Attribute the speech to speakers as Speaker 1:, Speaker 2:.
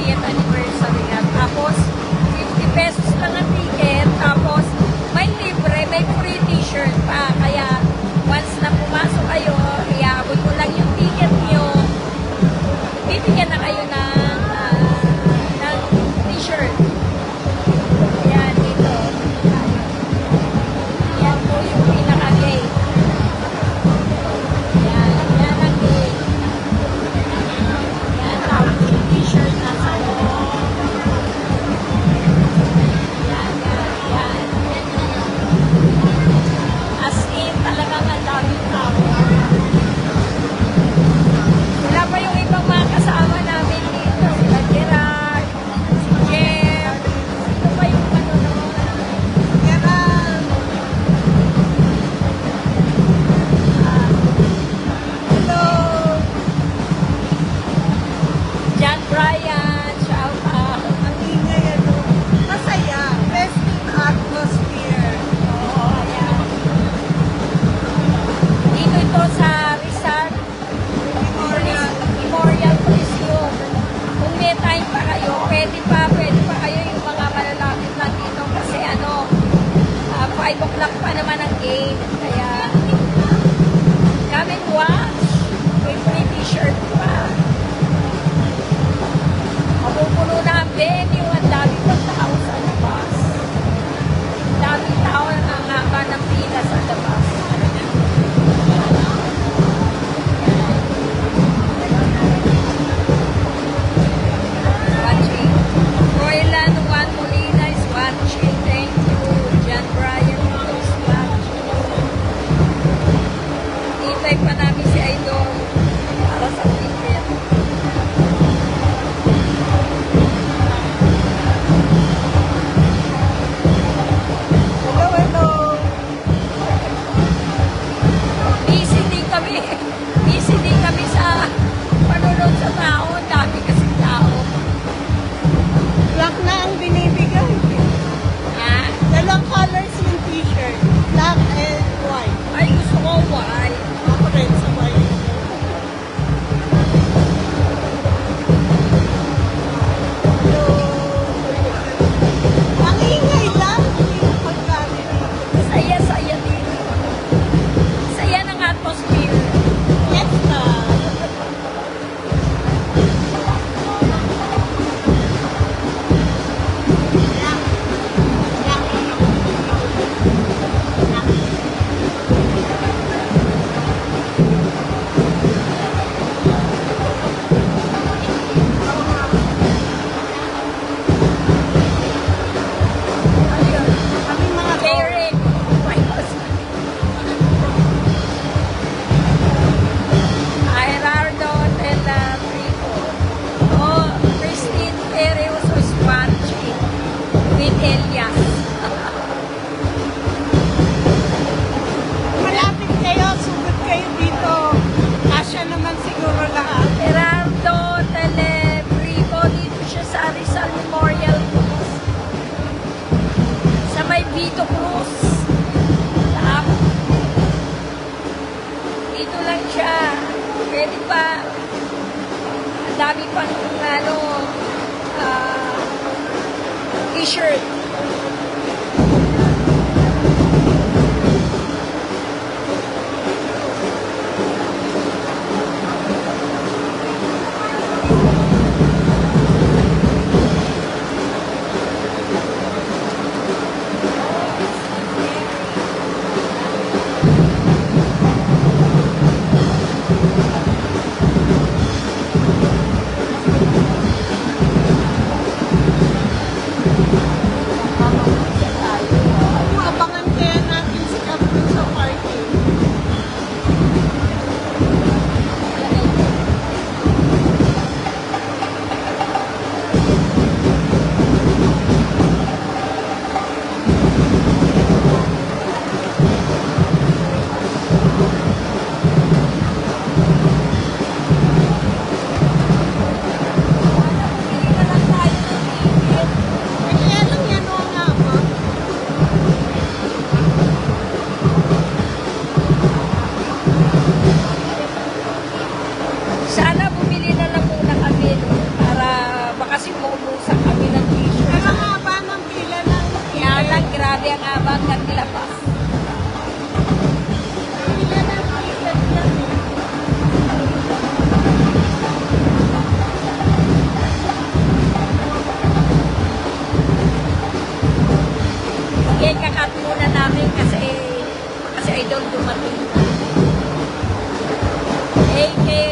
Speaker 1: 30th anniversary nga. Tapos, 50 pesos lang ang ticket. Tapos, may libre, may free t-shirt pa. Kaya, once na pumasok kayo, iabot mo lang yung ticket nyo. Bibigyan na kayo ng t-shirt. Ayan, dito. Ayan po yung pinaka-gate. Ayan, yan ang gate. Ayan, tapos yung t-shirt na sa loob. Ayan, yan. As in, talagang ang daming tao. Wala pa yung ibang mga kasama namin dito. Sila Gerard, si Jeff. Ito pa yung manonood. Gerard. Hello. John Brian, shout out.
Speaker 2: Ang ingay ano. Masaya. Festive atmosphere.
Speaker 1: Oo, ayan. Dito ito sa Rizal Memorial Coliseum. Kung may time pa kayo, pwede pa kayo yung mga malalapit na dito kasi 5 o'clock pa naman ang gate. Kaya, come and watch. May free t-shirt pa. Mapupuno na ang venue. Ang dami pang tao sa labas. Ang dami tao ang haba ng pila sa labas. Watching. Roylan Juan Molina is watching. Thank you. John Brian is watching. Itay pa namin si Idol para sa ticket.
Speaker 2: Hello, hello.
Speaker 1: Busy din kami. Busy din kami sa panunod sa tao. Ang dami kasing tao.
Speaker 2: Black na ang binibigay.
Speaker 1: Ha?
Speaker 2: Dalawang colors yung t-shirt. Black and white.
Speaker 1: Ay, gusto ko white.
Speaker 2: Ako rin sa white. Hello. Ang ingay lang. Hindi na pagkalit.
Speaker 1: Saya-saya dito. Saya ng atmosphere.
Speaker 2: Yes na. Kaming mga
Speaker 1: Derek. My husband. Gerardo Tela Rico. Oh, Christine Perez was watching with Elias.
Speaker 2: malapit kayo, sugod kayo dito. Kasya naman siguro lahat.
Speaker 1: Gerardo Telebrico, dito siya sa Rizal Memorial Cruz. Sa may Vito Cruz. Tapos, dito lang siya. Pwede pa. Ang dami pang t-shirt. lalabas. Sige, kakat muna namin kasi I don't dumating. AK